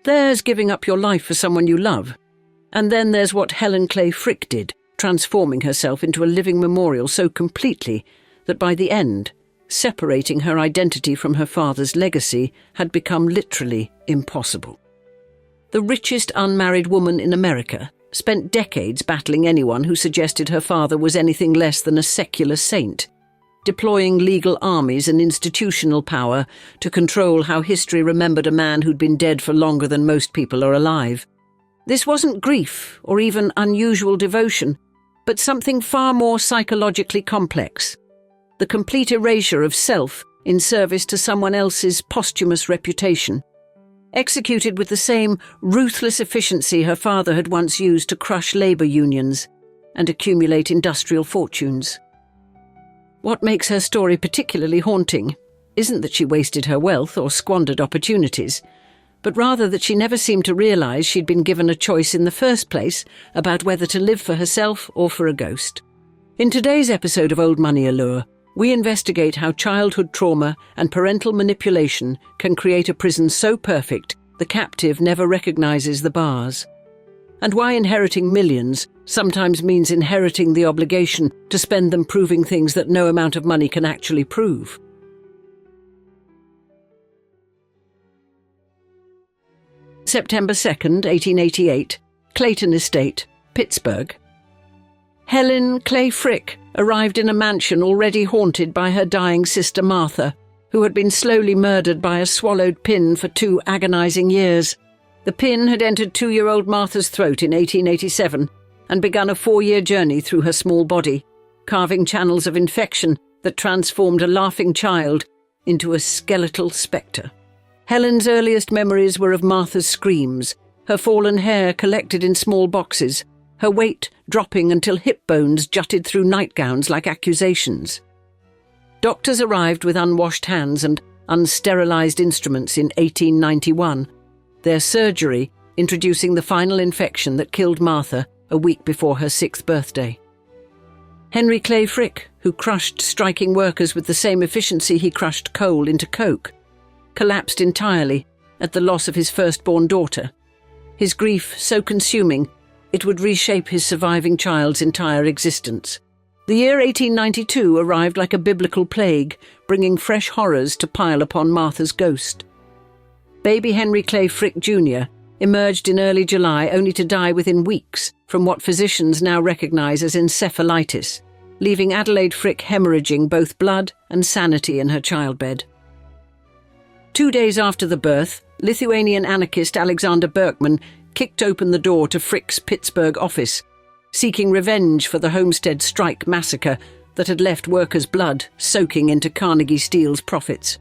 There's giving up your life for someone you love. And then there's what Helen Clay Frick did, transforming herself into a living memorial so completely that by the end, separating her identity from her father's legacy had become literally impossible. The richest unmarried woman in America spent decades battling anyone who suggested her father was anything less than a secular saint, deploying legal armies and institutional power to control how history remembered a man who'd been dead for longer than most people are alive. This wasn't grief or even unusual devotion, but something far more psychologically complex. The complete erasure of self in service to someone else's posthumous reputation, executed with the same ruthless efficiency her father had once used to crush labour unions and accumulate industrial fortunes. What makes her story particularly haunting isn't that she wasted her wealth or squandered opportunities, but rather that she never seemed to realise she'd been given a choice in the first place about whether to live for herself or for a ghost. In today's episode of Old Money Allure, we investigate how childhood trauma and parental manipulation can create a prison so perfect the captive never recognises the bars, and why inheriting millions sometimes means inheriting the obligation to spend them proving things that no amount of money can actually prove. September 2nd, 1888, Clayton Estate, Pittsburgh. Helen Clay Frick arrived in a mansion already haunted by her dying sister Martha, who had been slowly murdered by a swallowed pin for 2 agonizing years. The pin had entered 2-year-old Martha's throat in 1887 and begun a 4-year journey through her small body, carving channels of infection that transformed a laughing child into a skeletal spectre. Helen's earliest memories were of Martha's screams, her fallen hair collected in small boxes, her weight dropping until hip bones jutted through nightgowns like accusations. Doctors arrived with unwashed hands and unsterilised instruments in 1891, their surgery introducing the final infection that killed Martha a week before her 6th birthday. Henry Clay Frick, who crushed striking workers with the same efficiency he crushed coal into coke, collapsed entirely at the loss of his firstborn daughter, his grief so consuming it would reshape his surviving child's entire existence. The year 1892 arrived like a biblical plague, bringing fresh horrors to pile upon Martha's ghost. Baby Henry Clay Frick Jr. emerged in early July only to die within weeks from what physicians now recognise as encephalitis, leaving Adelaide Frick hemorrhaging both blood and sanity in her childbed. 2 days after the birth, Lithuanian anarchist Alexander Berkman kicked open the door to Frick's Pittsburgh office, seeking revenge for the Homestead Strike massacre that had left workers' blood soaking into Carnegie Steel's profits.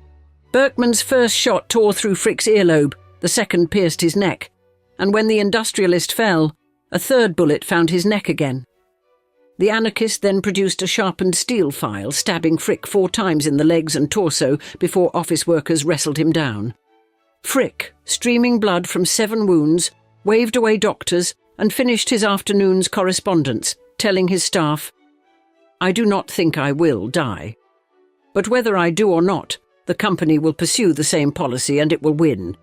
Berkman's first shot tore through Frick's earlobe, the second pierced his neck, and when the industrialist fell, a third bullet found his neck again. The anarchist then produced a sharpened steel file, stabbing Frick 4 times in the legs and torso before office workers wrestled him down. Frick, streaming blood from 7 wounds, waved away doctors and finished his afternoon's correspondence, telling his staff, "I do not think I will die. But whether I do or not, the company will pursue the same policy and it will win."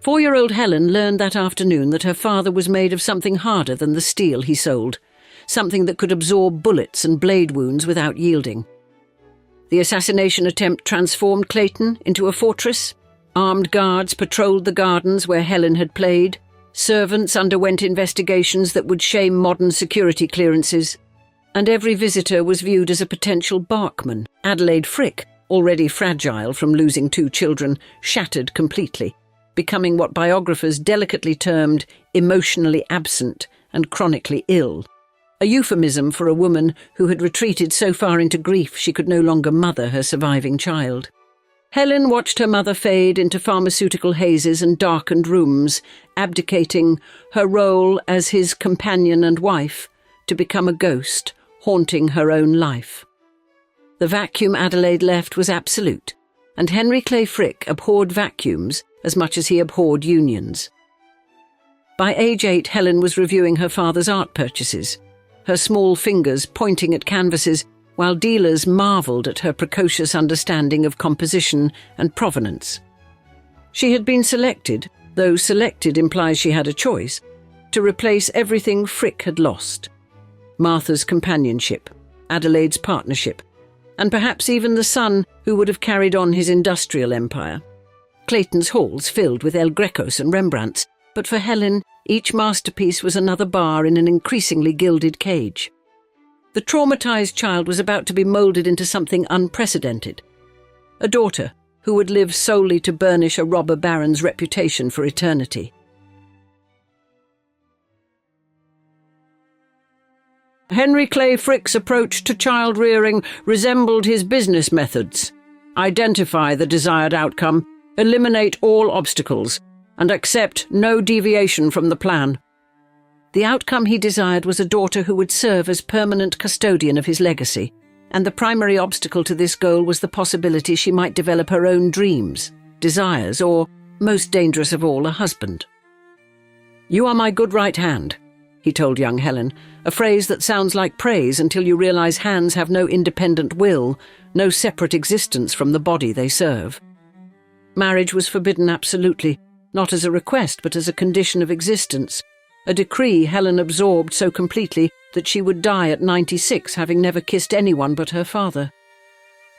4-year-old Helen learned that afternoon that her father was made of something harder than the steel he sold, something that could absorb bullets and blade wounds without yielding. The assassination attempt transformed Clayton into a fortress. Armed guards patrolled the gardens where Helen had played. Servants underwent investigations that would shame modern security clearances. And every visitor was viewed as a potential barkman. Adelaide Frick, already fragile from losing 2 children, shattered completely, becoming what biographers delicately termed emotionally absent and chronically ill, a euphemism for a woman who had retreated so far into grief she could no longer mother her surviving child. Helen watched her mother fade into pharmaceutical hazes and darkened rooms, abdicating her role as his companion and wife to become a ghost, haunting her own life. The vacuum Adelaide left was absolute, and Henry Clay Frick abhorred vacuums as much as he abhorred unions. By age 8, Helen was reviewing her father's art purchases, her small fingers pointing at canvases while dealers marvelled at her precocious understanding of composition and provenance. She had been selected, though selected implies she had a choice, to replace everything Frick had lost. Martha's companionship, Adelaide's partnership, and perhaps even the son who would have carried on his industrial empire. Clayton's halls filled with El Grecos and Rembrandts, but for Helen, each masterpiece was another bar in an increasingly gilded cage. The traumatized child was about to be moulded into something unprecedented. A daughter who would live solely to burnish a robber baron's reputation for eternity. Henry Clay Frick's approach to child-rearing resembled his business methods. Identify the desired outcome, eliminate all obstacles, and accept no deviation from the plan. The outcome he desired was a daughter who would serve as permanent custodian of his legacy, and the primary obstacle to this goal was the possibility she might develop her own dreams, desires, or, most dangerous of all, a husband. "You are my good right hand," he told young Helen, a phrase that sounds like praise until you realize hands have no independent will, no separate existence from the body they serve. Marriage was forbidden absolutely, not as a request but as a condition of existence, a decree Helen absorbed so completely that she would die at 96 having never kissed anyone but her father.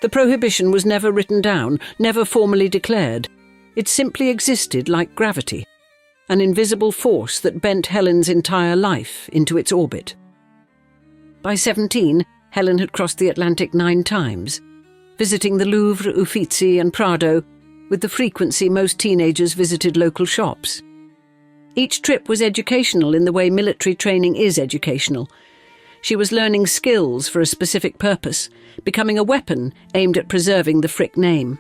The prohibition was never written down, never formally declared. It simply existed like gravity, an invisible force that bent Helen's entire life into its orbit. By 17, Helen had crossed the Atlantic 9 times, visiting the Louvre, Uffizi and Prado with the frequency most teenagers visited local shops. Each trip was educational in the way military training is educational. She was learning skills for a specific purpose, becoming a weapon aimed at preserving the Frick name.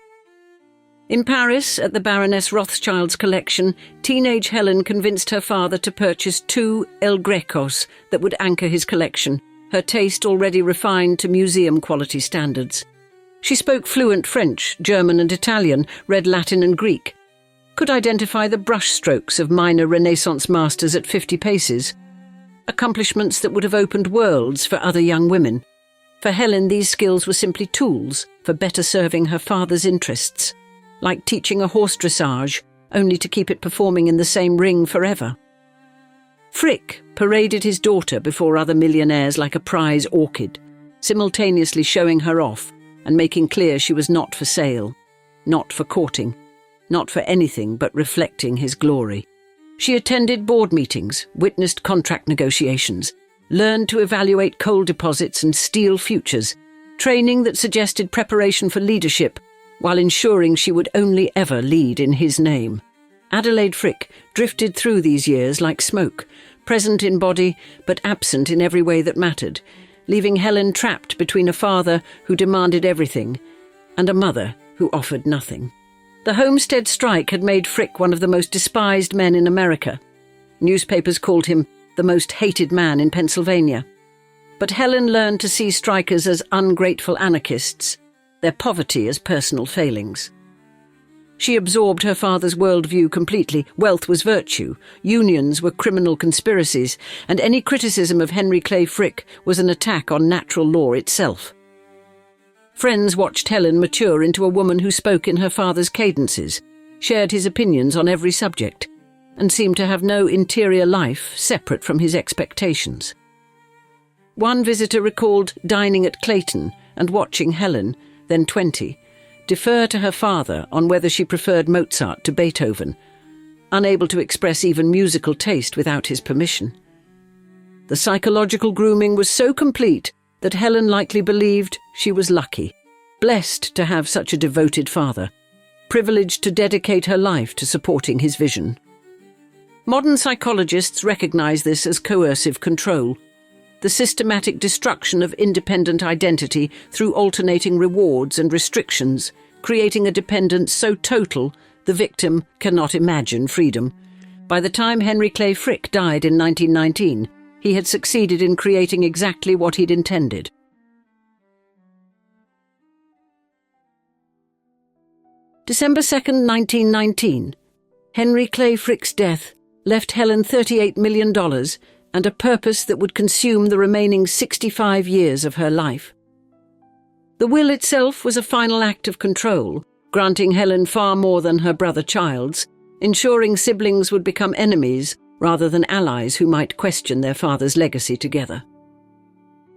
In Paris, at the Baroness Rothschild's collection, teenage Helen convinced her father to purchase 2 El Grecos that would anchor his collection, her taste already refined to museum-quality standards. She spoke fluent French, German and Italian, read Latin and Greek, could identify the brushstrokes of minor Renaissance masters at 50 paces, accomplishments that would have opened worlds for other young women. For Helen, these skills were simply tools for better serving her father's interests, like teaching a horse dressage, only to keep it performing in the same ring forever. Frick paraded his daughter before other millionaires like a prize orchid, simultaneously showing her off and making clear she was not for sale, not for courting, not for anything but reflecting his glory. She attended board meetings, witnessed contract negotiations, learned to evaluate coal deposits and steel futures, training that suggested preparation for leadership while ensuring she would only ever lead in his name. Adelaide Frick drifted through these years like smoke, present in body but absent in every way that mattered, leaving Helen trapped between a father who demanded everything and a mother who offered nothing. The Homestead strike had made Frick one of the most despised men in America. Newspapers called him the most hated man in Pennsylvania. But Helen learned to see strikers as ungrateful anarchists, their poverty as personal failings. She absorbed her father's worldview completely. Wealth was virtue, unions were criminal conspiracies, and any criticism of Henry Clay Frick was an attack on natural law itself. Friends watched Helen mature into a woman who spoke in her father's cadences, shared his opinions on every subject, and seemed to have no interior life separate from his expectations. One visitor recalled dining at Clayton and watching Helen, then 20, defer to her father on whether she preferred Mozart to Beethoven, unable to express even musical taste without his permission. The psychological grooming was so complete that Helen likely believed she was lucky, blessed to have such a devoted father, privileged to dedicate her life to supporting his vision. Modern psychologists recognize this as coercive control, the systematic destruction of independent identity through alternating rewards and restrictions, creating a dependence so total the victim cannot imagine freedom. By the time Henry Clay Frick died in 1919, he had succeeded in creating exactly what he'd intended. December 2nd, 1919. Henry Clay Frick's death left Helen $38 million and a purpose that would consume the remaining 65 years of her life. The will itself was a final act of control, granting Helen far more than her brother Childs, ensuring siblings would become enemies rather than allies who might question their father's legacy together.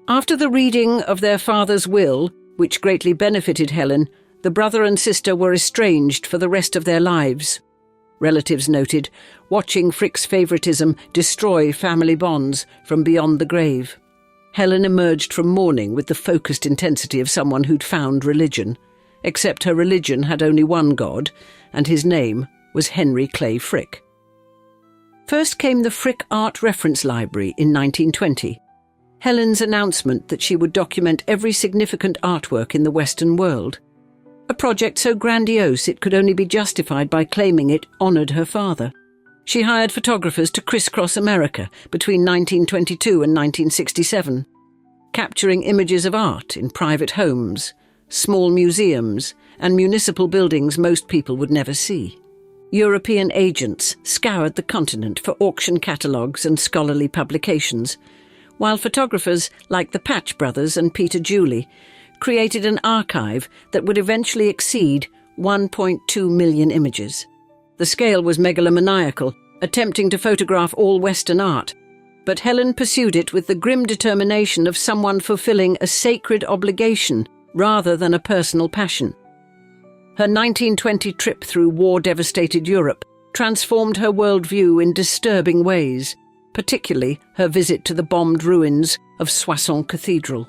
After the reading of their father's will, which greatly benefited Helen, the brother and sister were estranged for the rest of their lives. Relatives noted, watching Frick's favouritism destroy family bonds from beyond the grave. Helen emerged from mourning with the focused intensity of someone who'd found religion, except her religion had only one god, and his name was Henry Clay Frick. First came the Frick Art Reference Library in 1920, Helen's announcement that she would document every significant artwork in the Western world. A project so grandiose it could only be justified by claiming it honoured her father. She hired photographers to crisscross America between 1922 and 1967, capturing images of art in private homes, small museums, and municipal buildings most people would never see. European agents scoured the continent for auction catalogues and scholarly publications, while photographers like the Patch Brothers and Peter Jewley created an archive that would eventually exceed 1.2 million images. The scale was megalomaniacal, attempting to photograph all Western art, but Helen pursued it with the grim determination of someone fulfilling a sacred obligation rather than a personal passion. Her 1920 trip through war-devastated Europe transformed her worldview in disturbing ways, particularly her visit to the bombed ruins of Soissons Cathedral.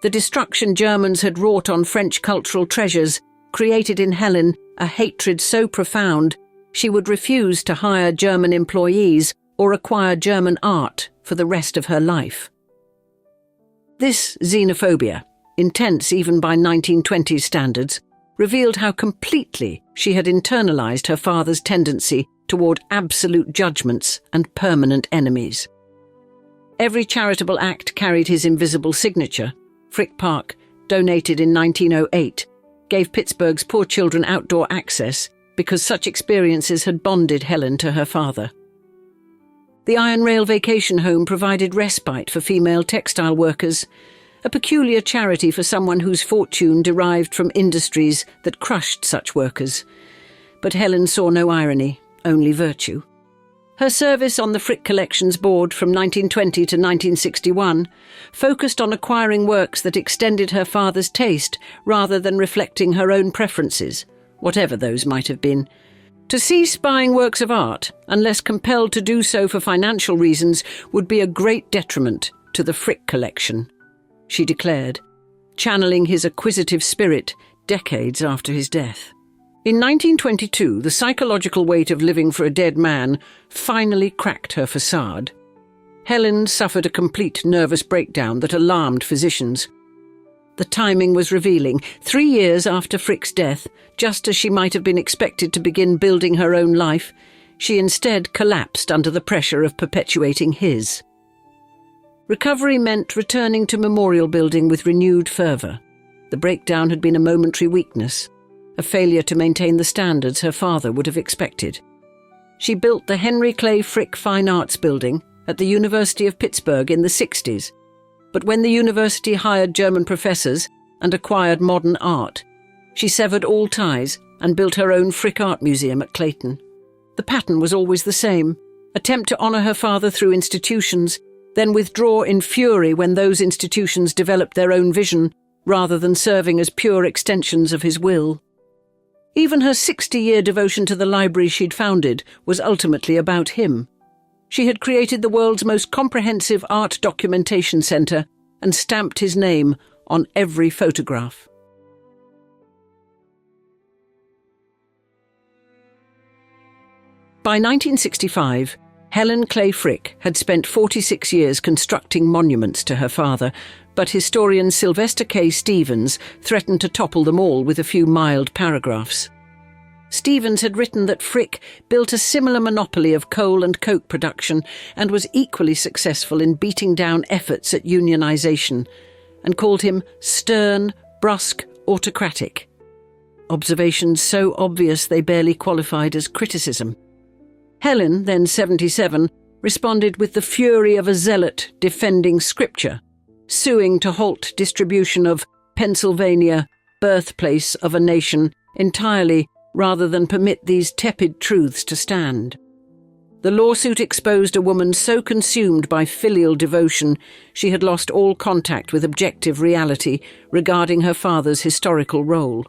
The destruction Germans had wrought on French cultural treasures created in Helen a hatred so profound she would refuse to hire German employees or acquire German art for the rest of her life. This xenophobia, intense even by 1920s standards, revealed how completely she had internalized her father's tendency toward absolute judgments and permanent enemies. Every charitable act carried his invisible signature. Frick Park, donated in 1908, gave Pittsburgh's poor children outdoor access because such experiences had bonded Helen to her father. The Iron Rail Vacation Home provided respite for female textile workers, a peculiar charity for someone whose fortune derived from industries that crushed such workers. But Helen saw no irony, only virtue. Her service on the Frick Collections Board from 1920 to 1961 focused on acquiring works that extended her father's taste rather than reflecting her own preferences, whatever those might have been. To cease buying works of art, unless compelled to do so for financial reasons, would be a great detriment to the Frick collection, she declared, channeling his acquisitive spirit decades after his death. In 1922, the psychological weight of living for a dead man finally cracked her facade. Helen suffered a complete nervous breakdown that alarmed physicians. The timing was revealing. 3 years after Frick's death, just as she might have been expected to begin building her own life, she instead collapsed under the pressure of perpetuating his. Recovery meant returning to memorial building with renewed fervour. The breakdown had been a momentary weakness, a failure to maintain the standards her father would have expected. She built the Henry Clay Frick Fine Arts Building at the University of Pittsburgh in the 60s, but when the university hired German professors and acquired modern art, she severed all ties and built her own Frick Art Museum at Clayton. The pattern was always the same: attempt to honour her father through institutions, then withdraw in fury when those institutions developed their own vision rather than serving as pure extensions of his will. Even her 60-year devotion to the library she'd founded was ultimately about him. She had created the world's most comprehensive art documentation centre and stamped his name on every photograph. By 1965, Helen Clay Frick had spent 46 years constructing monuments to her father, but historian Sylvester K. Stevens threatened to topple them all with a few mild paragraphs. Stevens had written that Frick built a similar monopoly of coal and coke production and was equally successful in beating down efforts at unionization, and called him stern, brusque, autocratic. Observations so obvious they barely qualified as criticism. Helen, then 77, responded with the fury of a zealot defending scripture, suing to halt distribution of Pennsylvania, birthplace of a nation, entirely rather than permit these tepid truths to stand. The lawsuit exposed a woman so consumed by filial devotion she had lost all contact with objective reality regarding her father's historical role.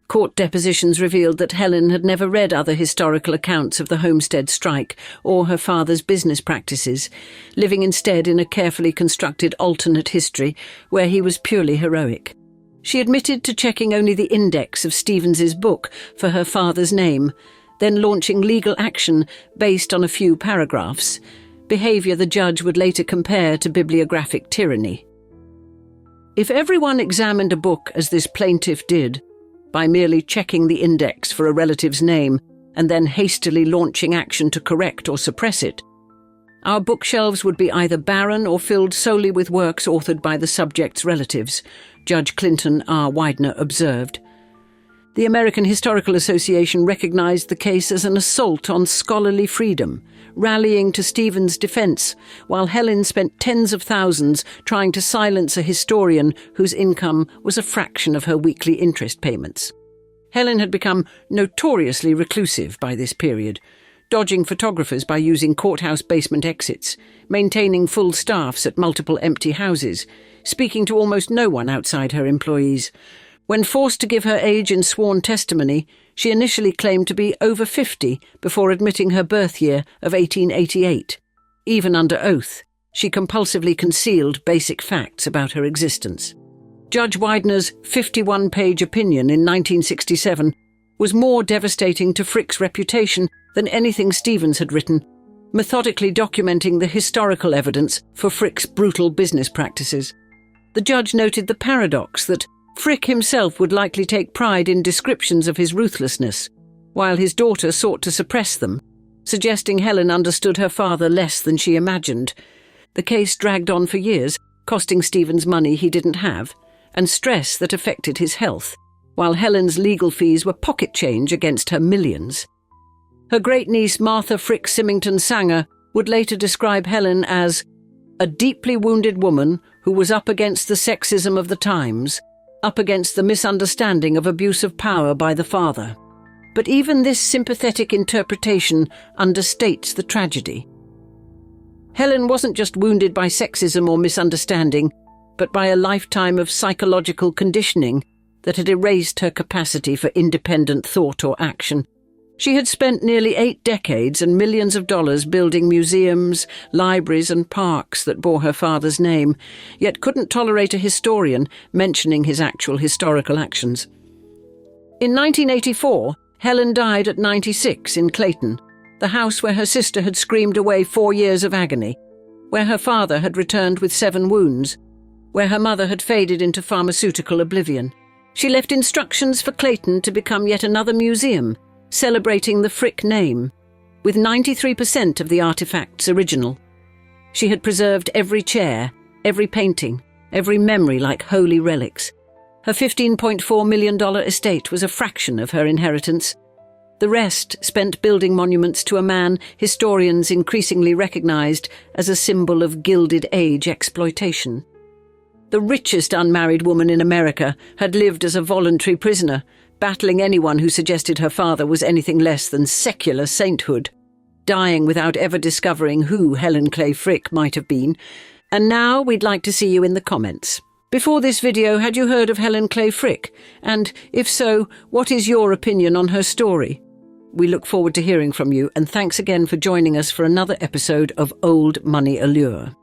Court depositions revealed that Helen had never read other historical accounts of the Homestead strike or her father's business practices, living instead in a carefully constructed alternate history where he was purely heroic. She admitted to checking only the index of Stevens's book for her father's name, then launching legal action based on a few paragraphs, behaviour the judge would later compare to bibliographic tyranny. If everyone examined a book as this plaintiff did, by merely checking the index for a relative's name and then hastily launching action to correct or suppress it, our bookshelves would be either barren or filled solely with works authored by the subject's relatives, Judge Clinton R. Widener observed. The American Historical Association recognized the case as an assault on scholarly freedom, rallying to Stevens' defense, while Helen spent tens of thousands trying to silence a historian whose income was a fraction of her weekly interest payments. Helen had become notoriously reclusive by this period, dodging photographers by using courthouse basement exits, maintaining full staffs at multiple empty houses, speaking to almost no one outside her employees. When forced to give her age in sworn testimony, she initially claimed to be over 50 before admitting her birth year of 1888. Even under oath, she compulsively concealed basic facts about her existence. Judge Widener's 51-page opinion in 1967 was more devastating to Frick's reputation than anything Stevens had written, methodically documenting the historical evidence for Frick's brutal business practices. The judge noted the paradox that Frick himself would likely take pride in descriptions of his ruthlessness, while his daughter sought to suppress them, suggesting Helen understood her father less than she imagined. The case dragged on for years, costing Stevens money he didn't have, and stress that affected his health, while Helen's legal fees were pocket change against her millions. Her great-niece Martha Frick Symington Sanger would later describe Helen as a deeply wounded woman who was up against the sexism of the times, up against the misunderstanding of abuse of power by the father. But even this sympathetic interpretation understates the tragedy. Helen wasn't just wounded by sexism or misunderstanding, but by a lifetime of psychological conditioning that had erased her capacity for independent thought or action. She had spent nearly 8 decades and millions of dollars building museums, libraries and parks that bore her father's name, yet couldn't tolerate a historian mentioning his actual historical actions. In 1984, Helen died at 96 in Clayton, the house where her sister had screamed away 4 years of agony, where her father had returned with 7 wounds, where her mother had faded into pharmaceutical oblivion. She left instructions for Clayton to become yet another museum, celebrating the Frick name, with 93% of the artifacts original. She had preserved every chair, every painting, every memory like holy relics. Her $15.4 million estate was a fraction of her inheritance. The rest spent building monuments to a man historians increasingly recognized as a symbol of Gilded Age exploitation. The richest unmarried woman in America had lived as a voluntary prisoner, battling anyone who suggested her father was anything less than secular sainthood, dying without ever discovering who Helen Clay Frick might have been. And now we'd like to see you in the comments. Before this video, had you heard of Helen Clay Frick? And if so, what is your opinion on her story? We look forward to hearing from you, and thanks again for joining us for another episode of Old Money Allure.